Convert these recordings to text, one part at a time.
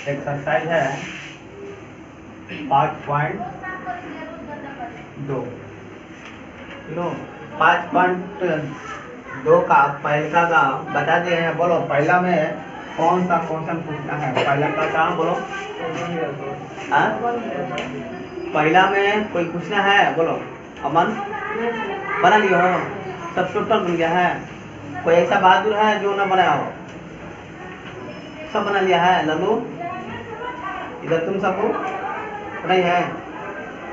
Exercise है 5.2 लो 5.2 का पहला का बता दिए हैं। बोलो पहला में कौन सा क्वेश्चन पूछना है? पहला का काम बोलो। पहला में कोई पूछना है? बोलो। अमन बना लिया हो? सब टोटल बन गया है? कोई ऐसा बहादुर है जो ना बनाया हो? सब बना लिया है? लल्लू इधर तुम सबको नहीं है?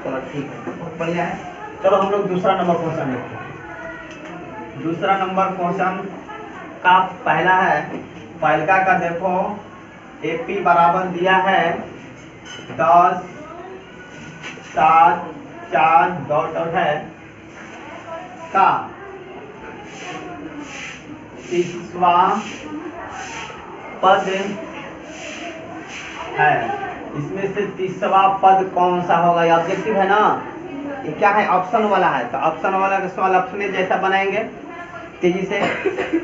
चलो ठीक है, बहुत बढ़िया है। चलो हम लोग दूसरा नंबर क्वेश्चन देखते हैं। दूसरा नंबर क्वेश्चन का पहला है, पहला का देखो एपी बराबर दिया है 10 7 4 डॉट है का 30वां पद है। इसमें से 30वां पद कौन सा होगा? ये ऑब्जेक्टिव है ना, ये क्या है? ऑप्शन वाला है। तो ऑप्शन वाला का सवाल अपने जैसा बनाएंगे तेजी से।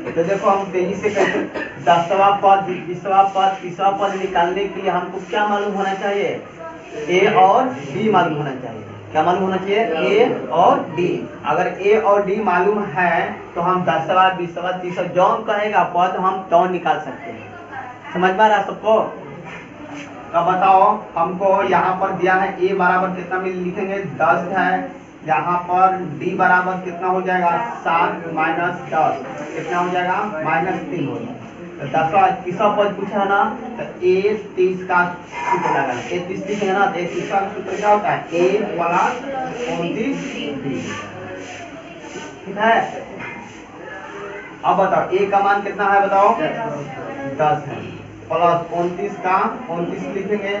तो देखो हम तेजी से कैसे 10वां पद 20वां पद 30वां पद निकालने के लिए हमको क्या मालूम होना चाहिए? ए और डी मालूम होना चाहिए। क्या मालूम होना चाहिए? ए और डी। अगर ए और डी मालूम है तो हम 10वां 20वां 30वां जौन कहेगा पद हम तौन निकाल सकते हैं। समझ में आ रहा सबको? अब बताओ हमको यहाँ पर दिया है ए बराबर कितना में लिखेंगे? 10 है। यहाँ पर डी बराबर कितना हो जाएगा? 7 माइनस 10 कितना हो जाएगा? -3 हो जाएगा। तो 10वां 30वां पद पूछा है ना, तो ए 30 का सूत्र लगा। ए 30 लिखेंगे ना, तो ए 30 का सूत्र क्या होता है? ए प्लस 29 डी। ठीक है। अब बताओ ए का मान कितना है? बताओ 10 है प्लस 29 का 29 लिखेंगे।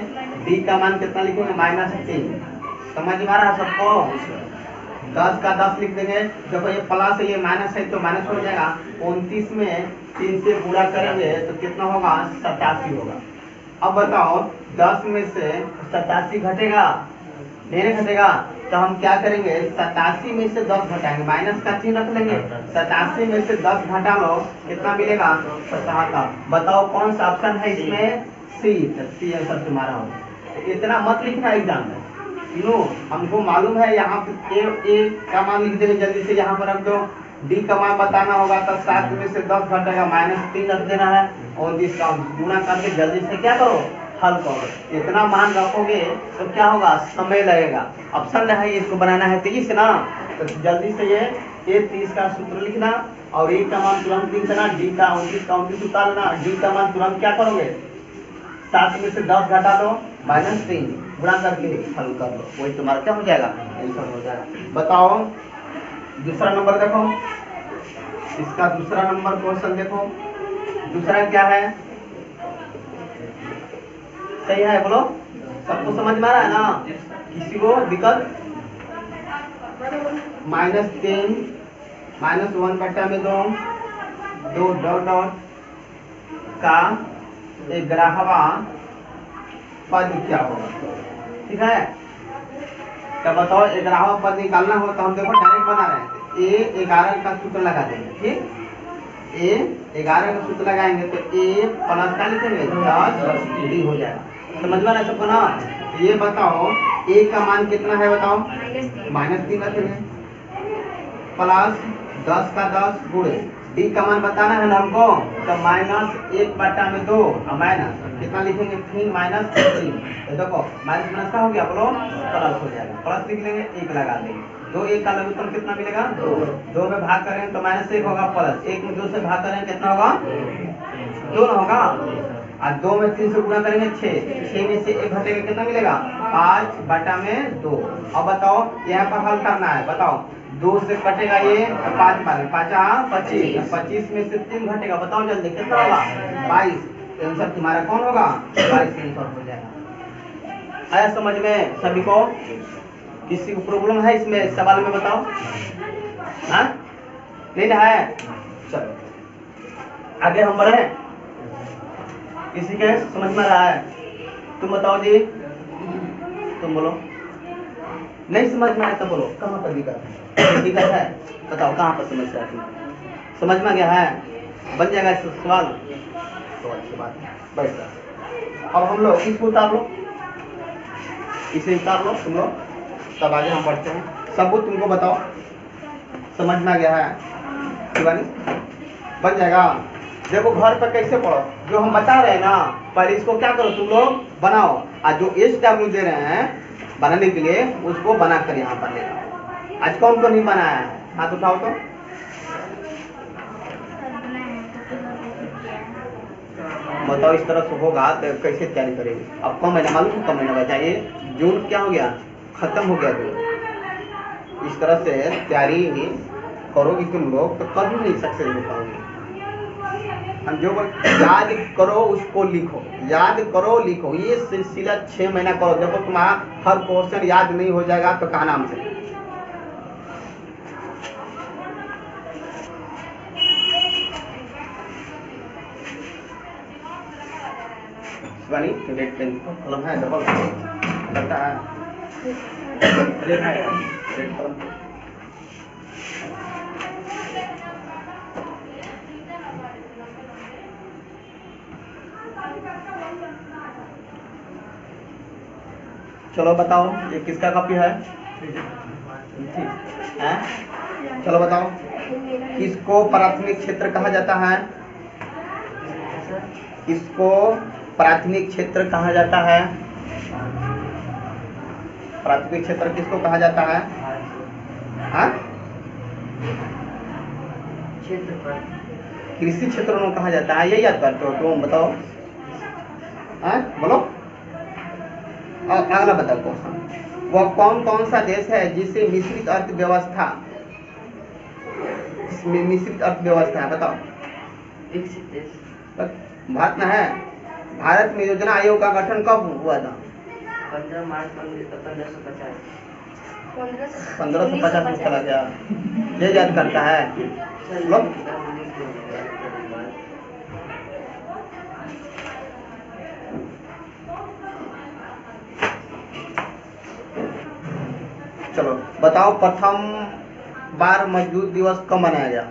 डी का मान कितना लिखेंगे? -3। समझ में आ रहा है सबको? 10 का 10 लिख देंगे। जब ये प्लस है ये माइनस है तो माइनस हो जाएगा। 29 में 3 से पूरा करेंगे तो कितना होगा? 87 होगा। अब बताओ 10 में से 87 घटेगा? नहीं घटेगा। तो हम क्या करेंगे? 87 में से 10 घटाएंगे, माइनस का चिन्ह रख लेंगे। 87 में से 10 घटा लो, कितना मिलेगा? 77। बताओ कौन सा ऑप्शन है इसमें? सी। सी आंसर तुम्हारा होगा। इतना मत लिखना एग्जाम में, क्यों? हमको मालूम है यहाँ पे ए का मान लिख देंगे जल्दी से। यहाँ पर हमको डी का मान बताना होगा, तब 7 में से 10 घटेगा, -3 रख देना है और इसका गुणा करके जल्दी से क्या करो? हल करो। इतना मान रखोगे तो क्या होगा? समय लगेगा। ऑप्शन है इसको बनाना है तेजी से ना, तो जल्दी से ये ए 30 का सूत्र लिखना और ए का मान तुरंत लिख देना। डी का 29 उतारना। डी का मान तुरंत क्या करोगे? 7 में से 10 घटा दो, -3 गुणा करके हल कर लो, वही तुम्हारा क्या हो जाएगा? आंसर हो जाएगा। बताओ दूसरा नंबर देखो, इसका दूसरा नंबर क्वेश्चन देखो। दूसरा क्या है? सही है बोलो? सबको समझ में आ रहा है ना? किसी को दिक्कत? -3 -1 बटा में 2 डॉट डॉट का 11वां पद क्या होगा? ठीक है। तो बताओ 11वां पद निकालना हो तो हम देखो डायरेक्ट बना रहे हैं। ए 11 का सूत्र लगा देंगे। ठीक, ए 11 का सूत्र लगाएंगे तो ए प्लस का लिखेंगे 10 डी हो जाएगा। समझ में आ सबको ना? ये बताओ ए का मान कितना है? बताओ -3 रखेंगे प्लस 10 का 10 गुणे डी का मान बताना है ना हमको, तो -1 बटा में 2 और माइनस कितना लिखेंगे? 3 -3। तो देखो माइनस का हो गया, बोलो प्लस हो जाएगा। प्लस लिख लेंगे, 1 लगा देंगे। 2 1 का लघुत्तम कितना मिलेगा? 2 में भाग करेंगे तो -1 होगा, प्लस 1 में 2 से भाग करेंगे कितना होगा? 2 ना होगा। और 2 में 3 से गुणा करेंगे 6 में से 1 घटेगा, कितना मिलेगा? 5 बटा में 2। अब बताओ यहाँ पर हल करना है। बताओ 2 से कटेगा ये 5 मारे 5 25 25 में से 3 घटेगा, बताओ जल्दी कितना होगा? 22। आंसर तुम्हारा कौन होगा? 22 आंसर हो जाएगा। आया समझ में सभी को? किसी को प्रॉब्लम है इसमें सवाल में? बताओ। हाँ नहीं है? चलो आगे हम बढ़े। किसी के समझ में रहा है? तुम बताओ जी, तुम बोलो। नहीं समझ में आया तो बोलो कहाँ पर दिक्कत है? दिक्कत है बताओ कहाँ पर समस्या थी? समझ में गया है? बन जाएगा सवाल? तो अच्छी बात है, बैठ जाओ। अब हम लोग इसको उतार लो, इसे उतार लो तुम लोग, तब आगे हम बढ़ते हैं। सबूत तुमको बताओ, समझ में आ गया है शिवानी? बन जाएगा। देखो घर पर कैसे पढ़ो, जो हम बता रहे हैं ना, पहले इसको क्या करो तुम लोग बनाओ, और जो SW दे रहे हैं बनाने के लिए उसको बना कर यहाँ पर ले आओ। आज कौन कौन नहीं बनाया है, हाथ उठाओ तो। बताओ इस तरह से होगा तो कैसे तैयारी करेंगे? अब कम महीना मालूम है, कम महीना बचा, ये जून क्या हो गया, खत्म हो गया जून। इस तरह से तैयारी करोगी तुम लोग तो कभी नहीं सक्सेस हो पाओगे। हम जो याद करो उसको लिखो, याद करो लिखो, ये सिलसिला 6 महीना करो। देखो तुम्हारा हर क्वेश्चन याद नहीं हो जाएगा तो कहा नाम से। रेड पेन कलम है, डबल लगता है, रेड कलम। चलो बताओ ये किसका कॉपी है? हैं? चलो बताओ किसको प्राथमिक क्षेत्र कहा जाता है? किसको प्राथमिक क्षेत्र कहा जाता है? प्राथमिक क्षेत्र किसको कहा जाता है? हाँ? कृषि क्षेत्र में कहा जाता है, यही याद करते हो तुम? बताओ, हाँ बोलो। अगला बताओ क्वेश्चन, वह कौन कौन सा देश है जिसे मिश्रित अर्थव्यवस्था, मिश्रित अर्थव्यवस्था है? बताओ। विकसित देश भारत में है। भारत में योजना आयोग का गठन कब हुआ था? 15 मार्च 1550। 1550 में चला गया, ये याद करता है लोग। चलो बताओ प्रथम बार मजदूर दिवस कब मनाया गया?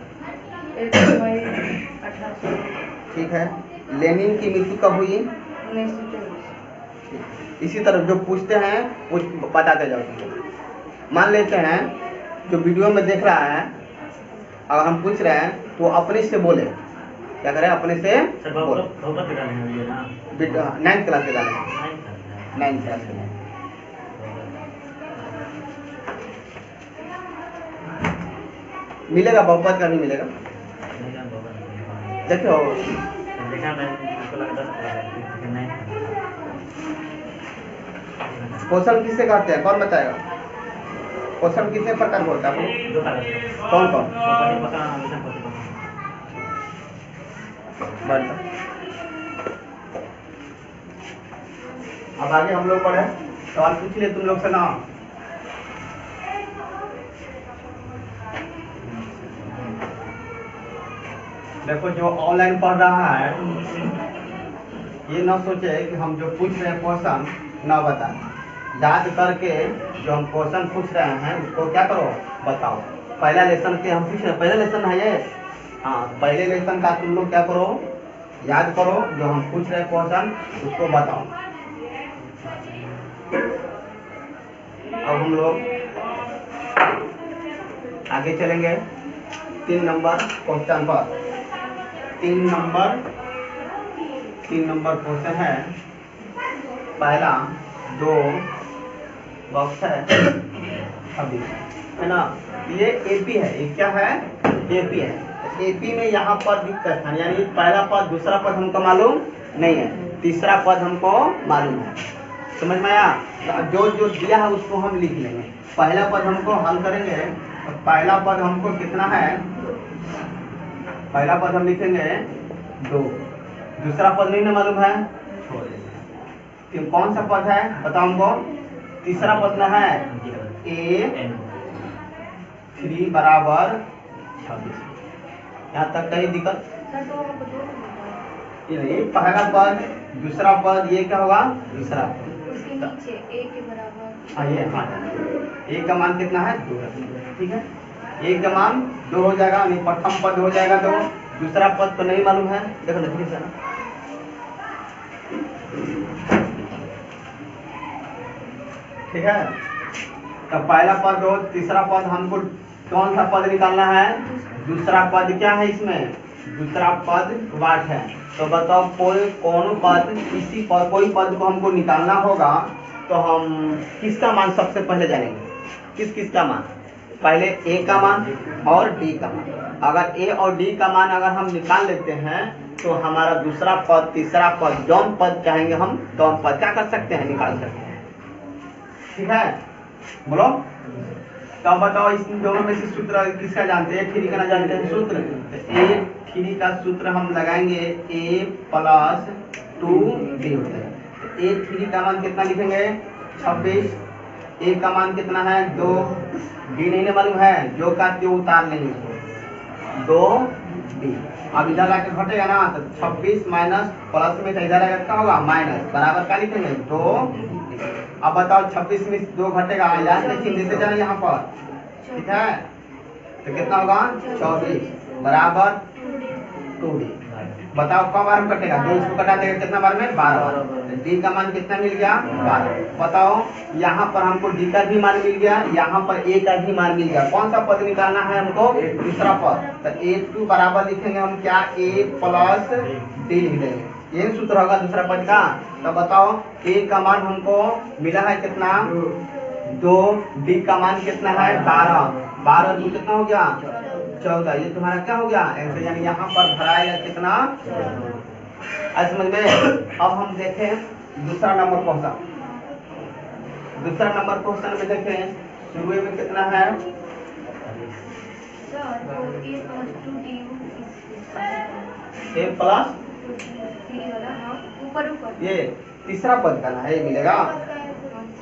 1 मई 1800। ठीक है। लेनिन की मृत्यु कब हुई? 1924। इसी तरह जो पूछते हैं वो बताते जाओ। मान लेते हैं जो वीडियो में देख रहा है, अगर हम पूछ रहे हैं तो अपने से बोले, क्या करें, अपने से बोले। 9th क्लास के डाले, 9th क्लास के। मिलेगा बहुपद का नहीं मिलेगा? देखो क्वेश्चन किससे कहते हैं, कौन बताएगा? क्वेश्चन कितने प्रकार का होता है? कौन कौन? अब आगे हम लोग पढ़े, सवाल पूछ ले तुम लोग से ना। देखो जो ऑनलाइन पढ़ रहा है ये ना सोचे कि हम जो पूछ रहे हैं क्वेश्चन ना बताएं, याद करके जो हम क्वेश्चन पूछ रहे हैं उसको क्या करो, बताओ। पहला लेसन के हम पूछ रहे हैं, पहला लेसन है ये, हाँ पहले लेसन का तुम लोग क्या करो, याद करो, जो हम पूछ रहे हैं क्वेश्चन उसको बताओ। अब हम लोग आगे चलेंगे 3 नंबर क्वेश्चन पर। 3 नंबर क्वेश्चन है, पहला 2 बॉक्स है अभी, है ना। ये एपी है, ये क्या है, एपी है। एपी में यहाँ पर दिक्कत है, यानी पहला पद दूसरा पद हमको मालूम नहीं है, तीसरा पद हमको मालूम है। समझ में आया? जो जो दिया है उसको हम लिख लेंगे। पहला पद हमको हल करेंगे तो पहला पद हमको कितना है, पहला पद हम लिखेंगे 2, दूसरा पद नहीं ना मालूम है, छोड़ देंगे। कौन सा पद है बताओ हमको? तीसरा पद ना है A3 बराबर 26। यहाँ तक कहीं दिक्कत ये नहीं, पहला पद दूसरा पद ये क्या होगा, दूसरा पद नीचे A के बराबर, हाँ ये, हाँ A का मान कितना है, 2 है। ठीक है, A का मान 2 हो जाएगा, नहीं प्रथम पद हो जाएगा 2, दूसरा पद तो नहीं मालूम है। देखो ना ठीक है, तो पहला पद हो, तीसरा पद हमको कौन सा पद निकालना है? दूसरा पद क्या है इसमें? दूसरा पद वाट है। तो बताओ कौन पद, किसी पद, कोई पद को हमको निकालना होगा तो हम किसका मान सबसे पहले जानेंगे? किस का मान? पहले ए का मान और डी का मान। अगर ए और डी का मान अगर हम निकाल लेते हैं तो हमारा दूसरा पद, तीसरा पद, जौन पद चाहेंगे हम तो हम पद क्या कर सकते हैं? निकाल सकते हैं। ठीक है, बोलो। तो अब बताओ इस दोनों में से सूत्र किसका जानते हैं? थ्री का ना जानते हैं सूत्र? तो ए थ्री का सूत्र हम लगाएंगे ए प्लस 2b होता है। तो ए थ्री का मान कितना लिखेंगे? 26। ए का मान कितना है? 2। डी नहीं मालूम है, जो का त्यो उतार लेंगे 2b। अब इधर आके घटेगा ना, तो 26 माइनस प्लस में इधर आएगा क्या होगा? माइनस, बराबर क्या लिखेंगे? 2। अब बताओ 26 में 2 घटेगा, याद नहीं चिन्ह देते जाना यहाँ पर। ठीक है, तो कितना होगा? 24 बराबर 2d। बताओ कब बार में कटेगा? 2 इसको कटा देगा कितना बार में? 12 बार। डी का मान कितना मिल गया? 12। बताओ यहाँ पर हमको डी का भी मान मिल गया, यहाँ पर ए का भी मान मिल गया। कौन सा पद निकालना है हमको? दूसरा पद। तो A2 बराबर लिखेंगे हम क्या? A प्लस डी लिख देंगे। यही सूत्र होगा दूसरा पद का। तो बताओ ए का मान हमको मिला है कितना? 2। डी का मान कितना है? 12। 12 2 कितना हो गया? 14। ये तुम्हारा क्या हो गया? ऐसे यानी यहाँ पर भराएगा कितना? आज समझ में। अब हम देखें दूसरा नंबर क्वेश्चन। दूसरा नंबर क्वेश्चन में देखें शुरू में कितना है? ए प्लस ये तीसरा पद का ना है, ये मिलेगा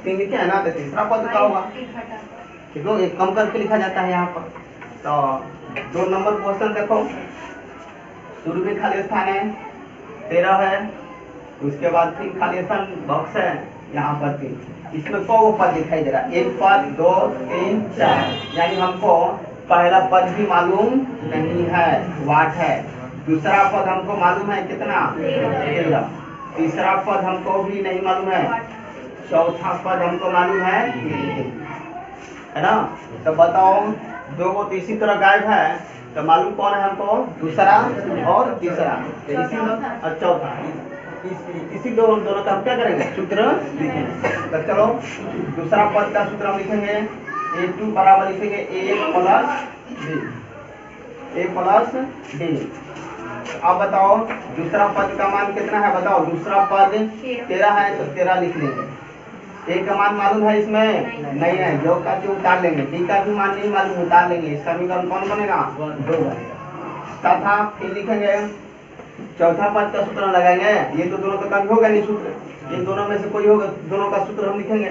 3 लिखे है ना, तो तीसरा पद का होगा। ठीक है, एक कम करके लिखा जाता है यहाँ पर। तो 2 नंबर क्वेश्चन देखो, शुरू में खाली स्थान है 13 है, उसके बाद 3 खाली स्थान बॉक्स है यहाँ पर 3। इसमें को पद दिखाई दे रहा है? 1 पद, 2, 3, 4। यानी हमको पहला पद भी मालूम नहीं है, वाट है। दूसरा पद हमको मालूम है कितना? 13। तीसरा पद हमको भी नहीं मालूम है। चौथा पद हमको मालूम है ना। तो बताओ 2 को तो इसी तरह गायब है, तो मालूम कौन है हमको? दूसरा और तीसरा, इसी और चौथा। इसी दोनों का हम क्या करेंगे? सूत्र लिखेंगे। तो चलो दूसरा पद का सूत्र हम लिखेंगे A2 बराबर लिखेंगे A प्लस डी। अब बताओ दूसरा पद का मान कितना है? बताओ दूसरा पद 13 है, तो 13 लिख लेंगे। ए का मान मालूम है इसमें? नहीं है, जो का जो उतार लेंगे। डी का भी मान नहीं मालूम, उतार लेंगे। समीकरण कौन बनेगा? 2 बनेगा। तथा फिर लिखेंगे चौथा पद का सूत्र लगाएंगे। ये तो दोनों का कभी होगा नहीं सूत्र, इन दोनों में से कोई होगा, दोनों का सूत्र हम लिखेंगे।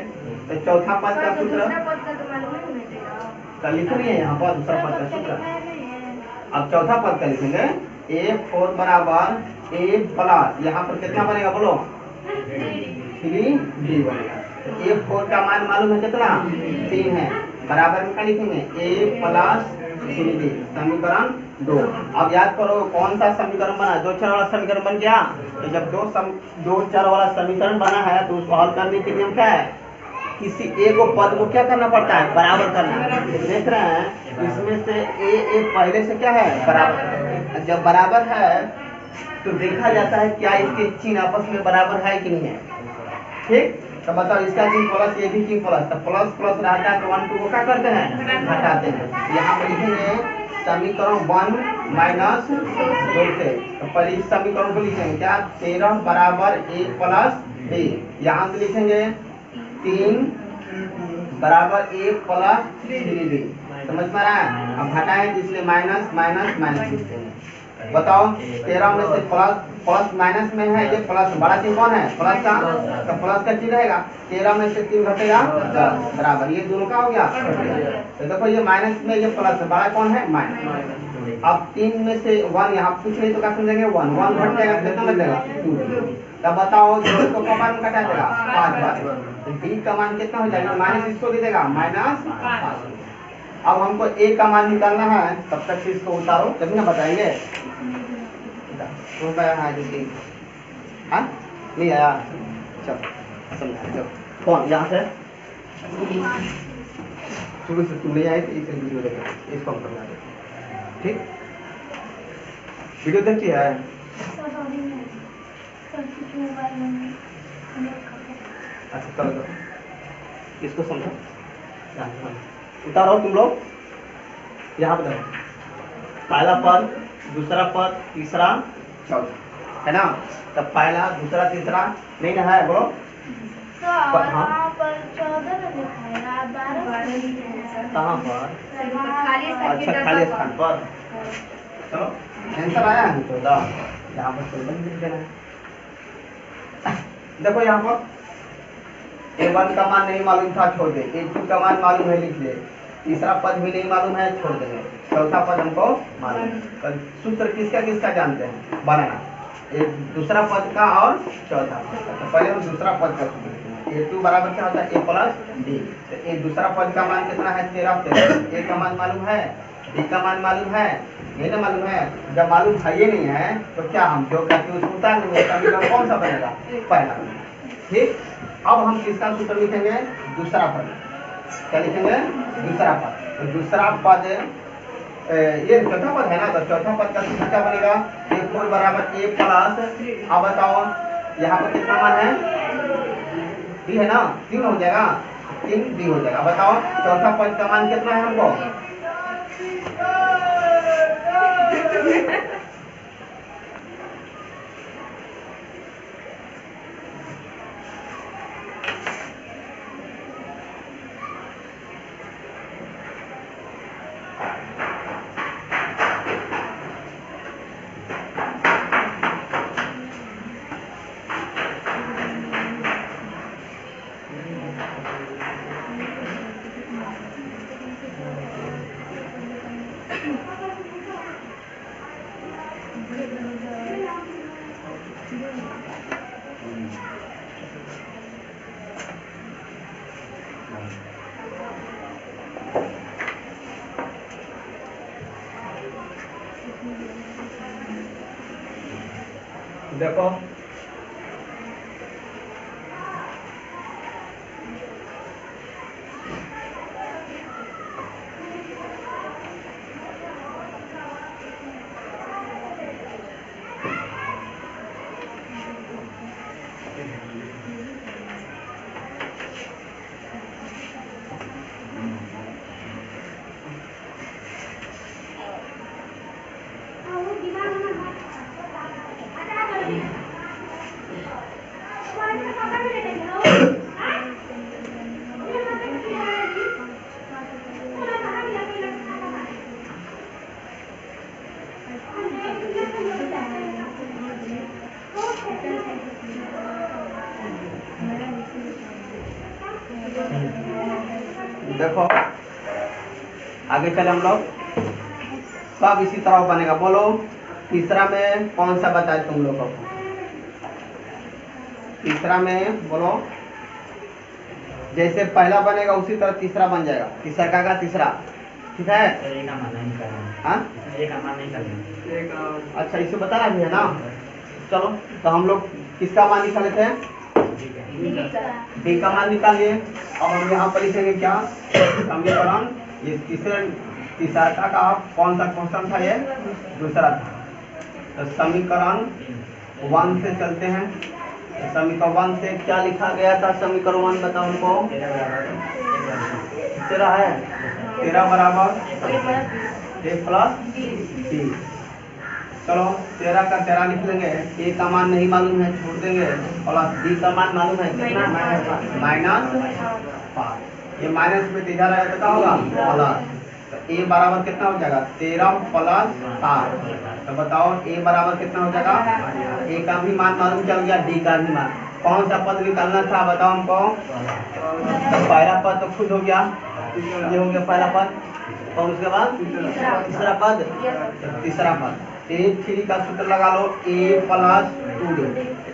तो चौथा पद का सूत्र लिखनी है यहाँ पर, दूसरा पद का सूत्र। अब चौथा पद का लिखेंगे A4 बराबर A प्लस, यहाँ पर कितना बनेगा बोलो? 3D बनेगा। A4 का मान मालूम है कितना? 3 है, बराबर में क्या लिखेंगे? A प्लस 3D, समीकरण 2। अब याद करो कौन सा समीकरण बना? 2 चर वाला समीकरण बन गया। तो जब 2 चर वाला समीकरण बना है तो उसको हल करने के नियम क्या है? किसी एक पद को क्या करना पड़ता है? बराबर करना। देख रहे हैं इसमें से ए पहले से क्या है? बराबर। जब बराबर है तो देखा जाता है क्या इसके चिन्ह आपस में बराबर है कि नहीं है। ठीक, तो बताओ इसका चिन्ह प्लस, ये भी चिन्ह प्लस, तो प्लस प्लस रहता है तो 1 2 को क्या करते हैं? घटाते हैं। यहाँ पर लिखेंगे समीकरण 1 माइनस 2 से। तो पहले इस समीकरण को लिखेंगे क्या? 13 बराबर A प्लस B। यहाँ से लिखेंगे 3 बराबर A प्लस 3D। समझ में आ रहा है? अब घटाएं तो इसलिए माइनस माइनस माइनस लिखते हैं। बताओ 13 में से प्लस माइनस में है, ये प्लस, बड़ा चिन्ह कौन है? प्लस का, तो प्लस का चिन्ह रहेगा। 13 में से 3 घटेगा 10 बराबर, ये दोनों का हो गया। तो देखो ये माइनस में, ये प्लस है, बड़ा कौन है? माइनस। अब 3 में से 1 यहाँ कुछ नहीं तो क्या समझेंगे? 1 घट जाएगा, कितना बचेगा? 2। तब बताओ इसको कब में कटा देगा? 5 बार। तो डी का मान कितना हो जाएगा? माइनस इसको दे देगा -5। अब हमको ए का मान निकालना है, तब तक से इसको उतारो तभी ना बताएंगे। तो हाँ नहीं आया? चलो समझा दो। कौन यहाँ से शुरू से तुम नहीं आए तो इसे वीडियो देखें, इसको हम करना देखें। ठीक, वीडियो देखती है? अच्छा चलो इसको समझो, उतारो तुम लोग। यहाँ पर देखो, पहला पद, दूसरा पद, तीसरा, चौथा, है ना? तो पहला, दूसरा, तीसरा नहीं ना है? बोलो। कहाँ पर? अच्छा खाली स्थान पर। चलो आंसर आया है 14। यहाँ पर 14 लिख देना है। देखो यहाँ पर A1 का मान नहीं मालूम था, छोड़ दे। A2 का मान मालूम है, लिख ले। तीसरा पद भी नहीं मालूम है, छोड़ देंगे। चौथा पद हमको मालूम है। सूत्र किसका किसका जानते हैं? बनाना, एक दूसरा पद का और चौथा पद का। तो पहले हम दूसरा पद का सूत्र लिखेंगे। A2 बराबर क्या होता है? A plus D। तो A दूसरा पद का मान कितना है? 13। A का मान मालूम है, D का मान मालूम है, ये ना मालूम है। जब मालूम है ये नहीं है तो क्या हम जो करते हैं उसको उतार देंगे, समीकरण कौन सा बनेगा? पहला। ठीक, अब हम किसका सूत्र लिखेंगे? दूसरा पद। क्या लिखेंगे? दूसरा पद। तो दूसरा पद, ये चौथा पद है ना, तो चौथा पद का सूत्र क्या बनेगा? A4 बराबर A प्लस, अब बताओ यहाँ पर कितना मान है? D है ना, 3 हो जाएगा, 3D हो जाएगा। बताओ चौथा पद का मान कितना है हमको? देखो देखो आगे चले हम लोग, सब इसी तरह बनेगा। बोलो तीसरा में कौन सा बताए तुम लोग को? तीसरा में बोलो, जैसे पहला बनेगा उसी तरह तीसरा बन जाएगा। तीसरा का तीसरा, ठीक है? हाँ, अच्छा इसे बताना भी है ना। चलो तो हम लोग किसका मान निकाले थे? D का मान निकालिए। अब हम यहाँ पर लिखेंगे क्या? समीकरण, ये तीसरा का कौन सा क्वेश्चन था? ये दूसरा था। तो समीकरण 1 से चलते हैं। तो समीकरण 1 से क्या लिखा गया था? समीकरण 1 बताओ हमको। 13 है, 13 बराबर A प्लस D। चलो 13 का 13 लिख लेंगे। A का मान नहीं मालूम है, छोड़ देंगे। प्लस D का मान मालूम है कितना? -5। ये माइनस में इधर आया तो क्या होगा? प्लस। तो A बराबर कितना हो जाएगा? 13 प्लस 5। तो बताओ A बराबर कितना हो जाएगा? A का भी मान मालूम चल गया, D का भी मान। कौन सा पद निकालना था बताओ हमको? तो पहला पद तो खुद हो गया, ये हो गया पहला पद। और उसके बाद तीसरा पद, तीसरा पद। A3 का सूत्र लगा लो, A प्लस 2D।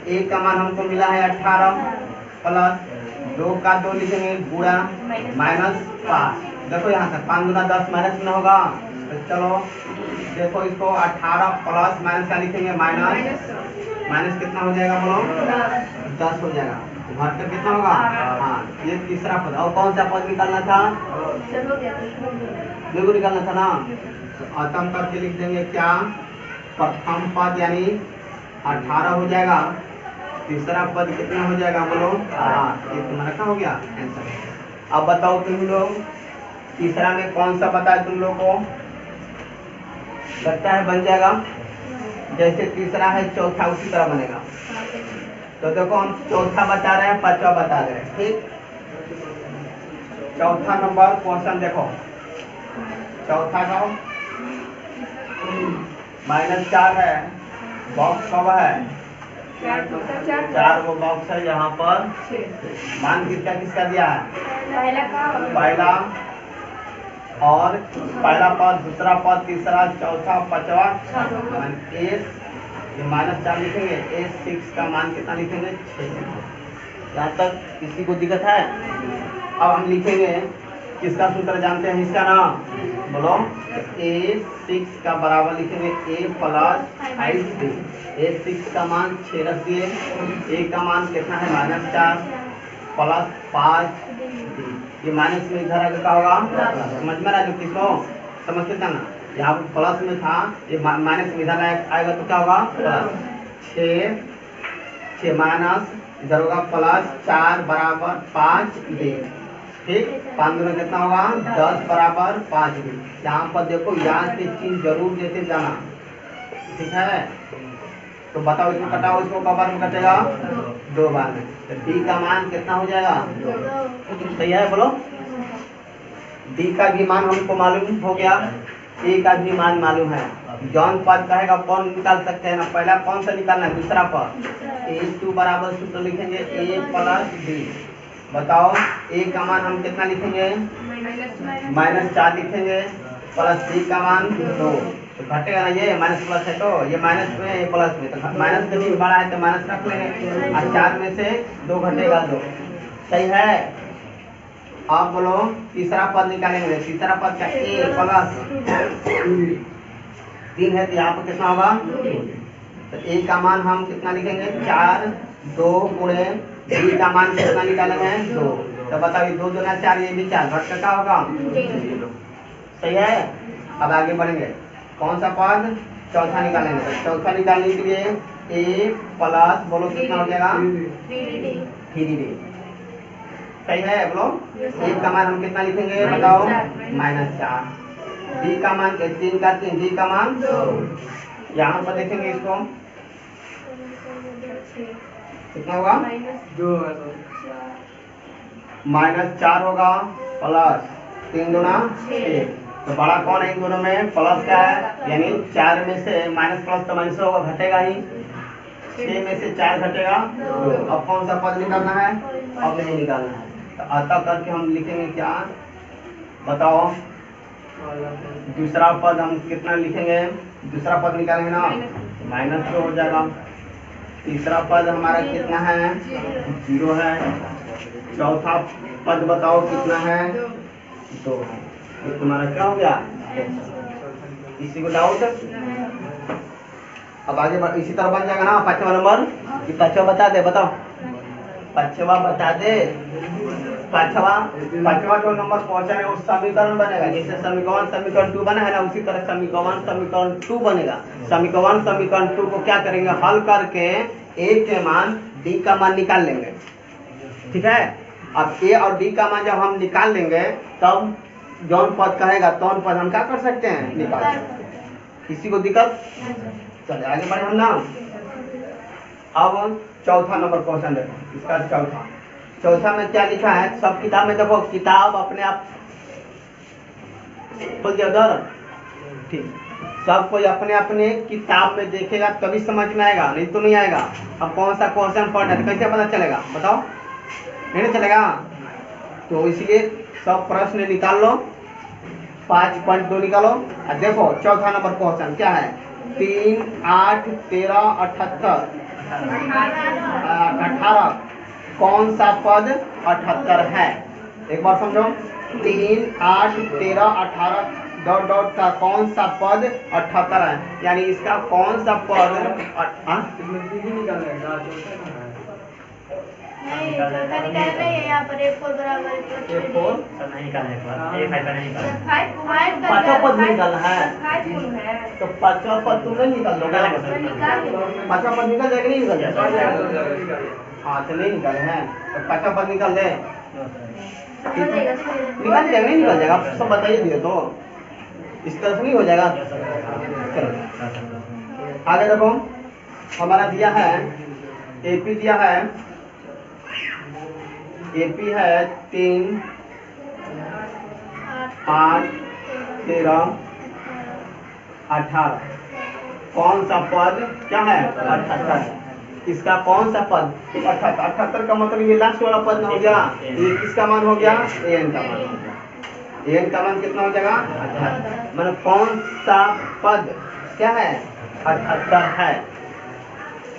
A का मान हमको मिला है 18 प्लस 2 का 2 लिखेंगे गुणा -5। देखो यहाँ से 5 गुना 10 माइनस में होगा तो चलो देखो इसको 18 प्लस माइनस का लिखेंगे माइनस माइनस कितना हो जाएगा बोलो 10 हो जाएगा। घर पे कितना होगा हाँ ये तीसरा पद। और कौन सा पद निकालना था देखो निकालना था ना। तो अतम करके लिख देंगे क्या प्रथम पद यानी 18 हो जाएगा। तीसरा पद कितना हो जाएगा बोलो 8। ये तुम्हारा क्या हो गया आंसर। अब बताओ तुम लोग तीसरा में कौन सा पता है तुम लोग को लगता है बन जाएगा जैसे तीसरा है चौथा उसी तरह बनेगा। तो देखो हम चौथा बता रहे हैं पांचवा बता रहे हैं ठीक। चौथा नंबर क्वेश्चन देखो चौथा का -4 है बॉक्स कब है 4 वो बॉक्स है यहाँ पर मान किसका किसका दिया है पहला और पहला पद दूसरा पद तीसरा चौथा पांचवा एस ये -4 लिखेंगे एस 6 का मान कितना लिखेंगे 6। यहाँ तक किसी को दिक्कत है। अब हम लिखेंगे किसका सूत्र जानते हैं इसका नाम बोलो A6 का बराबर लिखेंगे A प्लस 5 A6 का मान 6 रख दिए A का मान कितना है -4 प्लस 5 ये माइनस में इधर आगे का होगा समझ में रहा जो किसको समझ के जाना यहाँ पर प्लस में था ये माइनस में इधर आएगा तो क्या होगा प्लस 6 माइनस इधर होगा प्लस 4 बराबर 5 डी ठीक 5 में कितना होगा 10 बराबर 5 डी। यहाँ पर देखो यहाँ से चीज जरूर देते जाना ठीक है। तो बताओ इसको कटाओ इसको कब बार में कटेगा 2 बार में। तो डी का मान कितना हो जाएगा सही है बोलो। डी का भी मान हमको मालूम हो गया ए का भी मान मालूम है। जौन पद कहेगा कौन निकाल सकते हैं ना पहला कौन सा निकालना है दूसरा पद A2 बराबर सूत्र लिखेंगे A प्लस डी। बताओ ए का मान हम कितना लिखेंगे -4 लिखेंगे प्लस डी का मान 2 तो घटेगा ना ये माइनस प्लस है तो ये माइनस में ये प्लस में तो माइनस का चिन्ह बड़ा है तो माइनस रख लेंगे और 4 में से 2 घटेगा 2 सही है। अब बोलो तीसरा पद निकालेंगे तीसरा पद का ए प्लस 3 है तो यहाँ पर कितना होगा तो ए का मान हम कितना लिखेंगे 4 2 गुणे बी का मान कितना निकालेंगे 2 तो बताइए 2 दूना 4 ये भी 4 घट का क्या होगा सही है। अब आगे बढ़ेंगे कौन सा पद चौथा निकालेंगे तो चौथा निकालने के लिए ए प्लस बोलो कितना हो जाएगा 3D सही है बोलो। ए का मान हम कितना लिखेंगे बताओ -4 डी का मान 3 का 3 डी का मान यहाँ पर देखेंगे इसको कितना होगा -4 होगा प्लस 3 दूना 6 तो बड़ा कौन है इन दोनों में प्लस का है यानी 4 में से माइनस प्लस तो माइनस होगा घटेगा ही 6 में से 4 घटेगा। अब कौन सा पद निकालना है अब नहीं निकालना है तो अतः करके हम लिखेंगे क्या बताओ दूसरा पद हम कितना लिखेंगे दूसरा पद निकालेंगे ना -2 हो जाएगा। तीसरा पद हमारा कितना है 0 है। चौथा पद बताओ कितना है 2 है। ये तुम्हारा क्या हो गया किसी को डाउट। अब आगे इसी तरह बन जाएगा ना 5वां नंबर कि 5वां बता दे बताओ 5वां बता दे 5वां जो नंबर पहुंचा है वो समीकरण बनेगा जैसे समीकरण 2 बना है ना उसी तरह समीकरण 2 बनेगा। समीकरण 2 को क्या करेंगे हल करके ए के मान डी का मान निकाल लेंगे ठीक है। अब ए और डी का मान जब हम निकाल लेंगे तब जौन पद कहेगा तौन पद हम क्या कर सकते हैं निकाल सकते हैं। किसी को दिक्कत चलिए आगे बढ़े हम ना। अब चौथा नंबर क्वेश्चन देखो इसका चौथा में क्या लिखा है सब किताब में देखो किताब अपने आप बोल दिया उधर ठीक सब कोई अपने अपने किताब में देखेगा तभी समझ में आएगा नहीं तो नहीं आएगा। अब कौन सा क्वेश्चन पढ़ना है कैसे पता चलेगा बताओ नहीं चलेगा। तो इसलिए सब प्रश्न निकाल लो 5.2 निकालो और देखो चौथा नंबर क्वेश्चन क्या है 3 8 13 78 18 कौन सा पद 78 है एक बार समझो 3 8 13 18 डॉट डॉट का कौन सा पद 78 है, यानी इसका कौन सा पद यहाँ पर A4 बराबर A4 पांचवा पद निकालना है, तो पांचवा पद तुम नहीं निकाल दोगे, पांचवा पद निकल जाएगा, नहीं निकल जाएगा? हाँ तो नहीं निकाले हैं, तो पांचवा पद निकाल दे, निकाल जाएगा, नहीं निकल जाएगा? आप सब बताइए दिए तो इस तरह से नहीं हो जाएगा। चलो आगे देखो, हमारा दिया है एपी, दिया है एपी है 3, 8, 13, 18, कौन सा पद क्या है 78, इसका कौन सा पद 78 का मतलब ये लास्ट वाला पद हो गया, ये किसका मान हो गया एन का मान हो गया, एन का मान कितना हो जाएगा 78, मतलब कौन सा पद क्या है 78 है,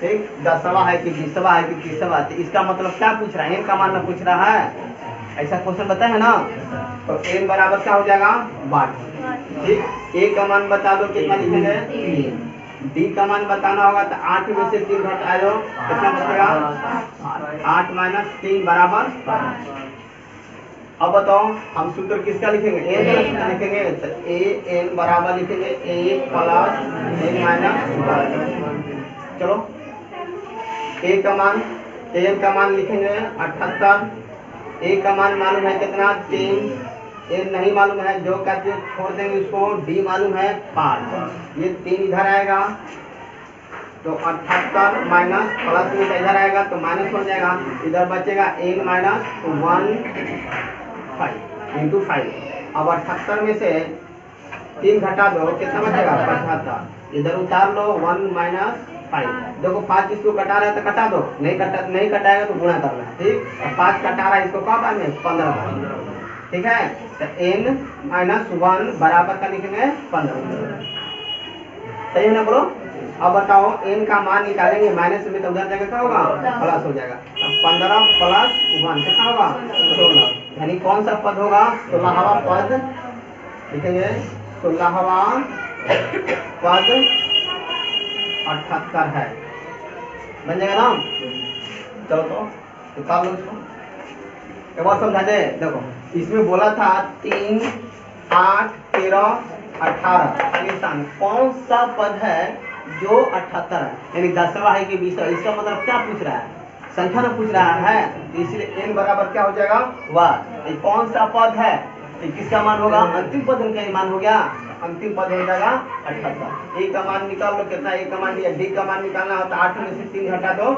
ठीक, 10वां है कि 20वां है कि 30वां है, इसका मतलब क्या पूछ रहा है, एन का मान में पूछ रहा है, ऐसा क्वेश्चन बता है ना, तो एन बराबर क्या हो जाएगा 12, ठीक, ए का मान बता दो कितना लिखेंगे 3, डी का मान बताना होगा तो 8 में से 3 घटा दो कितना बचेगा 8 माइनस 3 बराबर 5। अब बताओ हम सूत्र किसका लिखेंगे, ए का सूत्र लिखेंगे, तो ए एन बराबर लिखेंगे ए प्लस एन माइनस, चलो ए का मान एन का मान लिखेंगे 78, ए का मान मालूम है कितना 3, एन नहीं मालूम है, जो कहते हैं छोड़ देंगे उसको, डी मालूम है 5, ये 3 इधर आएगा तो 78 माइनस प्लस में इधर आएगा तो माइनस हो जाएगा, इधर बचेगा एन माइनस 15 इंटू 5। अब 78 में से 3 घटा दो कितना बचेगा 75, इधर उतार लो 1 माइनस 5, देखो 5 इसको कटा रहा है तो कटा दो, नहीं कटाएगा तो गुणा करना है, ठीक, 5 कटा रहा है इसको कब आने 15, ठीक है, तो n माइनस 1 बराबर का लिखेंगे 15, सही है ना बोलो। अब बताओ n का मान निकालेंगे, माइनस में तो उधर जाकर क्या होगा प्लस हो जाएगा, तो 15 प्लस 1 कितना होगा 16, यानी कौन सा पद होगा 16वां पद लिखेंगे, 16वां पद 78 है, बन जाएगा ना। चलो तो निकाल लो इसको, एक बार समझा दे, देखो इसमें बोला था 3, 8, 13, 18, निशान कौन सा पद है जो 78 है, यानी 10वां है कि 20वां, इसका मतलब क्या पूछ रहा है, संख्या में पूछ रहा है, इसलिए n बराबर क्या हो जाएगा वाह, कौन सा पद है, किसका मान होगा अंतिम पद का मान हो गया, अंतिम पद हो जाएगा 78, ए का मान निकाल लो कितना, ए का मान दिया, डी का मान निकालना हो तो 8 में से 3 घटा दो,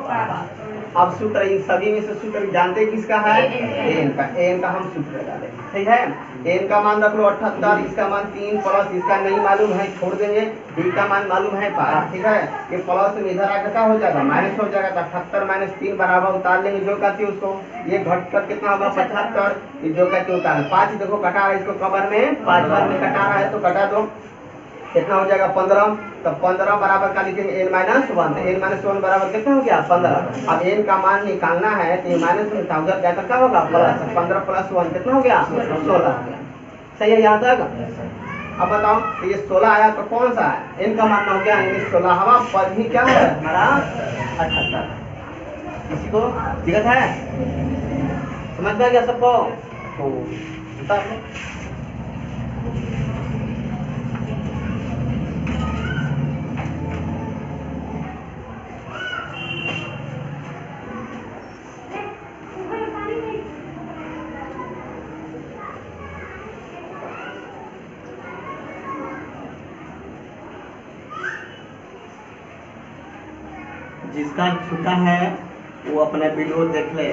अब सूत्र इन सभी में से सूत्र जानते किसका है एन का हम सूत्र डालें, ठीक है, एन का मान रख लो 78, इसका मान 3 प्लस इसका नहीं मालूम है छोड़ देंगे, डी का मान मालूम है 5, ठीक है, ये प्लस में इधर आकर क्या हो जाएगा माइनस हो जाएगा, तो 78 माइनस 3 बराबर उतार लेंगे, जो कहते हैं उसको, ये घट कर कितना होगा 75, ये जो कहते हैं उतार 5, देखो कटा रहा है इसको कबर में 5 बार में कटा रहा है तो कटा दो कितना हो जाएगा 15, तो 15 बराबर का लिखेंगे n माइनस 1, n माइनस 1 बराबर कितना हो गया 15, अब n का मान निकालना है तो ये माइनस में था उधर जाकर क्या होगा प्लस, 15 प्लस 1 कितना हो गया 16, सही है यहाँ तक। अब बताओ तो ये 16 आया तो कौन सा है n का मान हो गया, यानी 16वां पद ही क्या है हमारा 78, किसी को दिक्कत है, समझ में आ गया सबको, तो जिसका छूटा है वो अपने वीडियो देख ले,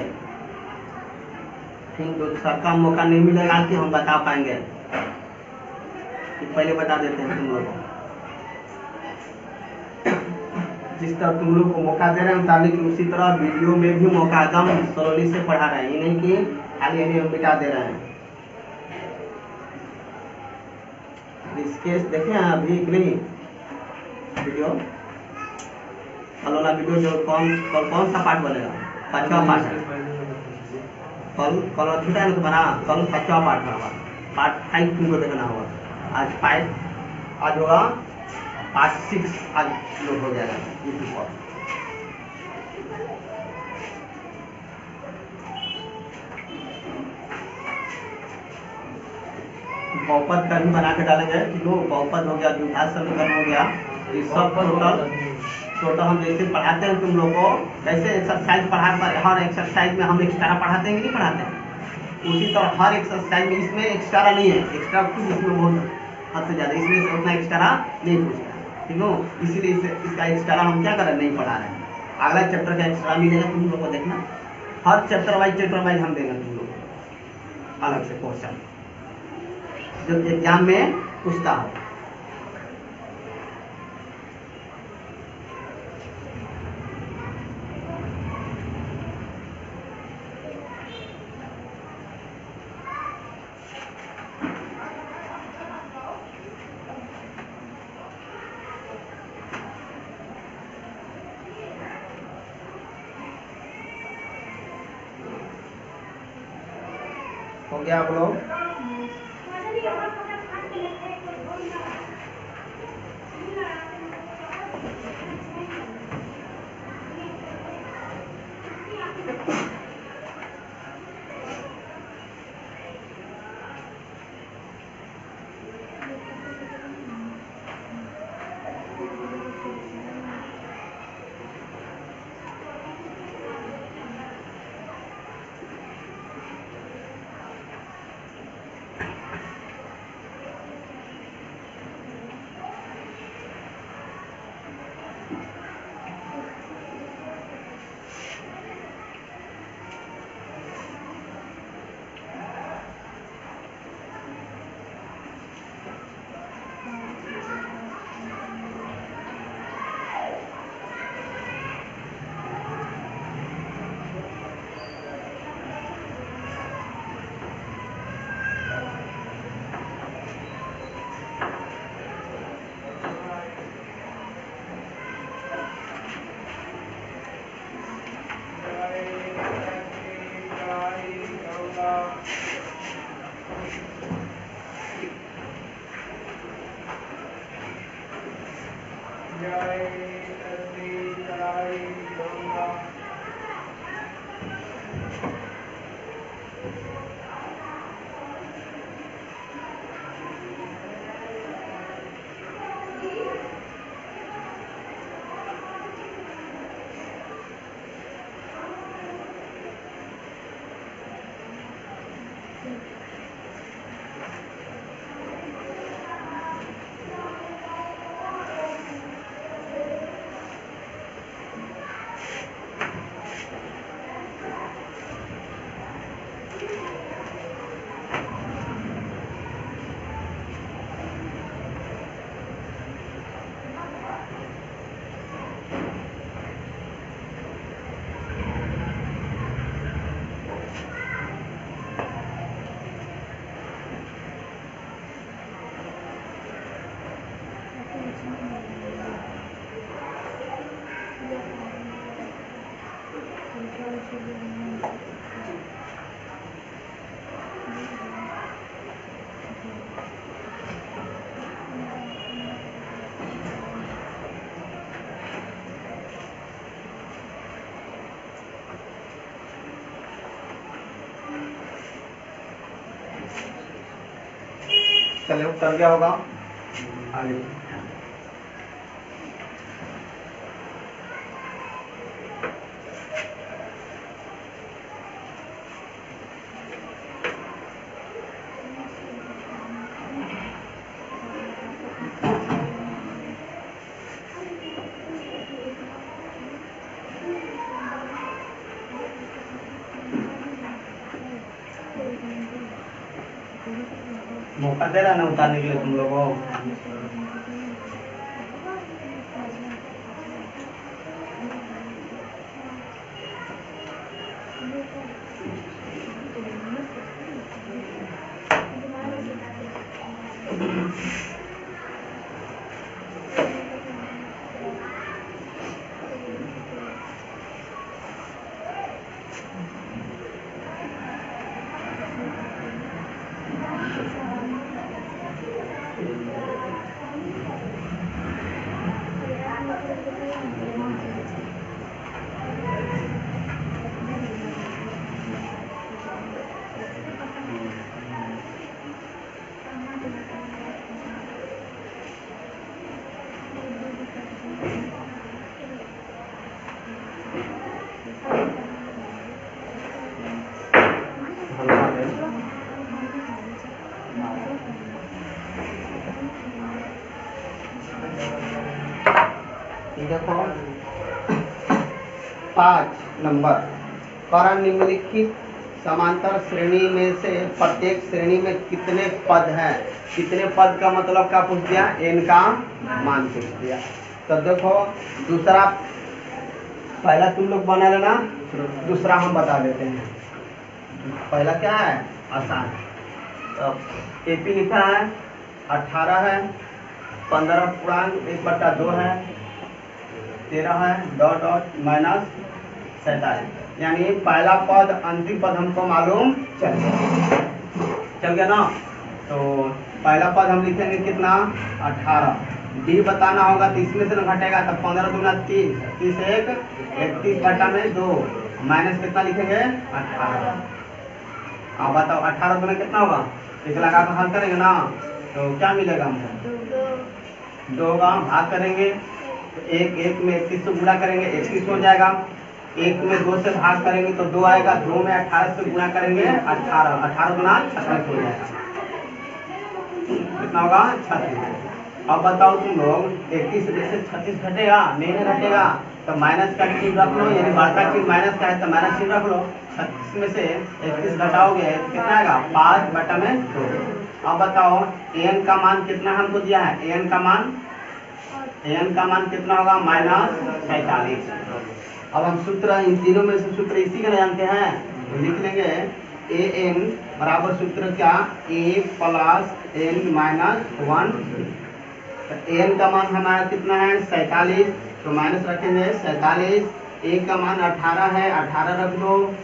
ठीक, दूसरा का मौका नहीं मिलेगा कि हम बता पाएंगे, कि पहले बता देते हैं तुम लोग को, जिस तरह तुम लोग को मौका दे रहे हैं ताकि उसी तरह वीडियो में भी मौका एकदम स्लोली से पढ़ा रहे हैं, ये नहीं कि खाली हम मिटा दे रहे हैं। इसके देखे हैं अभी कि नहीं वीडियो, कल वाला वीडियो जो कौन सा पार्ट बनेगा 5वां पार्ट है, कल छूटा है ना तुम्हारा, कल 5वां पार्ट होगा, पार्ट 5 तुमको देखना होगा, आज 5, आज होगा पार्ट 6 आज लोड हो जाएगा यूट्यूब पर। बहुपद का भी बना के डालेंगे, लो बहुपद हो गया, द्विघात समीकरण हो गया, ये सब टोटल हम जैसे पढ़ाते हैं तुम लोग को, वैसे एक्सरसाइज पढ़ा कर हर एक्सरसाइज में हम एक्स्ट्रा पढ़ाते हैं कि नहीं पढ़ाते हैं, उसी तरह हर एक्सरसाइज में इसमें एक्स्ट्रा नहीं है, एक्स्ट्रा कुछ इसमें बहुत हद से ज़्यादा, इसमें से उतना एक्स्ट्रा नहीं पूछता है, ठीक है, इसीलिए इसका एक्स्ट्रा हम क्या कर रहे हैं, नहीं पढ़ा रहे हैं। अगला चैप्टर का एक्स्ट्रा मिलेगा तुम लोग को, देखना हर चैप्टर वाइज हम देंगे तुम लोग को अलग से क्वेश्चन जो एग्जाम में पूछता हो। हो गया आप लोग? चलिए कर गया होगा आगे। मौका दे रहा ना उतारने के लिए तुम लोगों को। देखो 5 नंबर, करण निम्नलिखित समांतर श्रेणी में से प्रत्येक श्रेणी में कितने पद हैं। कितने पद का मतलब क्या पूछ दिया, n का मान पूछ दिया। तो देखो दूसरा, पहला तुम लोग बना लेना, दूसरा हम बता देते हैं। पहला क्या है, आसान। तो एपी लिखा है 18 है, 15 पूर्णांक 1/2 है, 13 है, डॉट डॉट माइनस 47, यानी पहला पद अंतिम पद हमको मालूम चल गया ना। तो पहला पद हम लिखेंगे कितना, 18। डी बताना होगा तो इसमें से ना घटेगा, तब 15 दूना 30, 30 1 31/2 माइनस कितना लिखेंगे 18। अब बताओ 18 दूना कितना होगा, एक लगा कर हल करेंगे ना, तो क्या मिलेगा हमको, 2 का भाग करेंगे तो 1 में 31 से गुणा करेंगे 31 हो जाएगा, 1 में 2 से भाग करेंगे तो 2 आएगा, 2 में 18 से गुणा करेंगे 18, 18 गुना 36 हो जाएगा, कितना होगा 36। अब बताओ तुम लोग 31 में से 36 घटेगा, नहीं घटेगा, तो माइनस का चिन्ह रख लो, यानी बढ़ता चिन्ह माइनस का है तो माइनस चिन्ह रख लो। 36 में से 31 घटाओगे कितना आएगा, 5/2। अब बताओ n का मान कितना हमको दिया है, n का मान कितना होगा, -47। अब हम सूत्र इन तीनों में से सूत्र इसी का जानते हैं, तो लिख लेंगे an बराबर सूत्र क्या, a + n - 1। तो n का मान हमारा कितना है 47, तो माइनस रखेंगे 47। a का मान 18 है, 18 रख दो।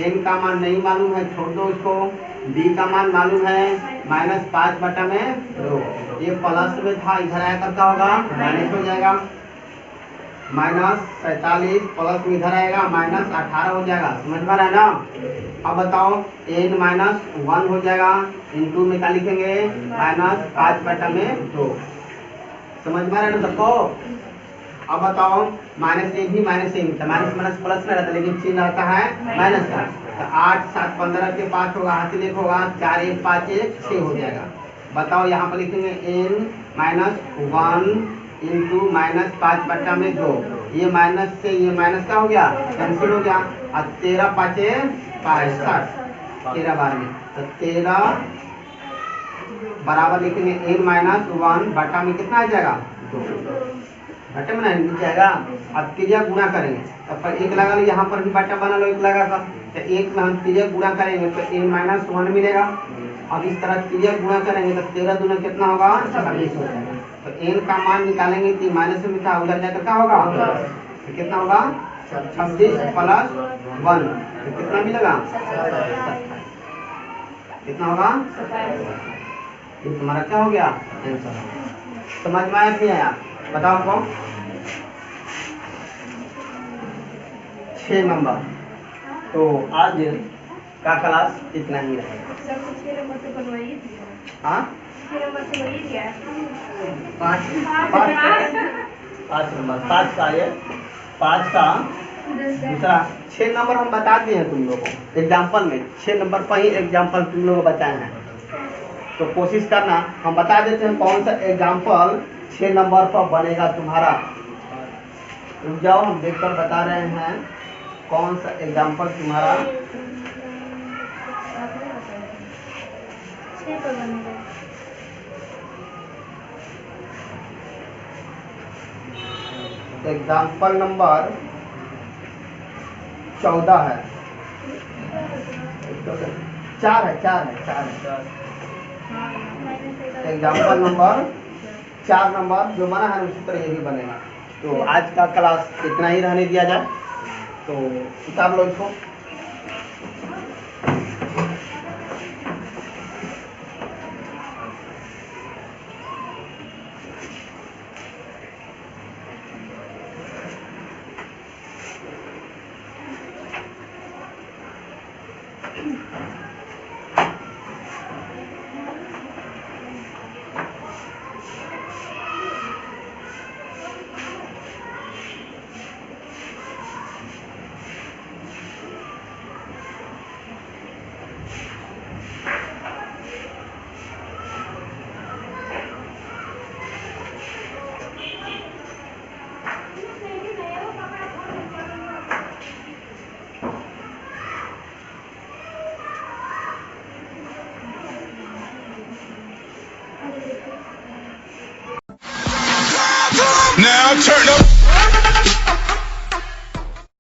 n का मान नहीं मालूम है, छोड़ दो इसको। b का मान मालूम है -5/2। ये प्लस में था, इधर आया तब क्या होगा, माइनस हो जाएगा। -47 प्लस में इधर आएगा -18 हो जाएगा, समझ में आ रहा है ना। अब बताओ n - 1 हो जाएगा, इनटू में क्या लिखेंगे -5/2, समझ में आ रहा है ना सबको। अब बताओ माइनस ए भी माइनस ए मिलता है, माइनस माइनस प्लस में रहता है लेकिन चिन्ह रहता है माइनस का। तो 8 7 15 के 5 होगा, हाथ से होगा 4 1 5 1 6 हो जाएगा। बताओ यहाँ पर लिखेंगे n - 1 इंटू -5/2। ये माइनस से ये माइनस का हो गया, कैंसिल हो गया। और 13 5 65, 13 बार में, तो 13 बराबर लिखेंगे n - 1 बटा में कितना आ जाएगा, 2 बटे में नहीं जाएगा। अब त्रिज्या गुणा करेंगे, तब पर 1 लगा लो, यहाँ पर भी बटा बना लो 1 लगा कर, तो 1 में हम त्रिज्या गुणा करेंगे तो n - 1 मिलेगा। अब इस तरह त्रिज्या गुणा करेंगे तो 13 दूना कितना होगा, 26 हो जाएगा। तो n का मान निकालेंगे तो माइनस में था, उधर जाकर क्या होगा, तो कितना होगा 26 + 1, तो कितना मिलेगा, कितना होगा, ये तुम्हारा क्या हो गया आंसर। समझ में आया कि नहीं आया, बताओ हमको। 6 नंबर। तो आज का क्लास इतना ही रहेगा। हाँ 5 नंबर, 5 का ये 5 का दूसरा 6 नंबर हम बता दिए हैं तुम लोगों को एग्जाम्पल में। 6 नंबर पर ही एग्जाम्पल तुम लोगों को बताए हैं, तो कोशिश करना हम बता देते हैं कौन सा एग्जाम्पल 6 नंबर पर बनेगा तुम्हारा। रुक जाओ, हम देखकर बता रहे हैं कौन सा एग्जाम्पल तुम्हारा एग्जाम्पल नंबर 14 है, 4 है, 4 है। एग्जाम्पल नंबर 4 नंबर जो बना है उसी तरह ये भी बनेगा। तो आज का क्लास इतना ही रहने दिया जाए, तो उतार लो इसको। turn up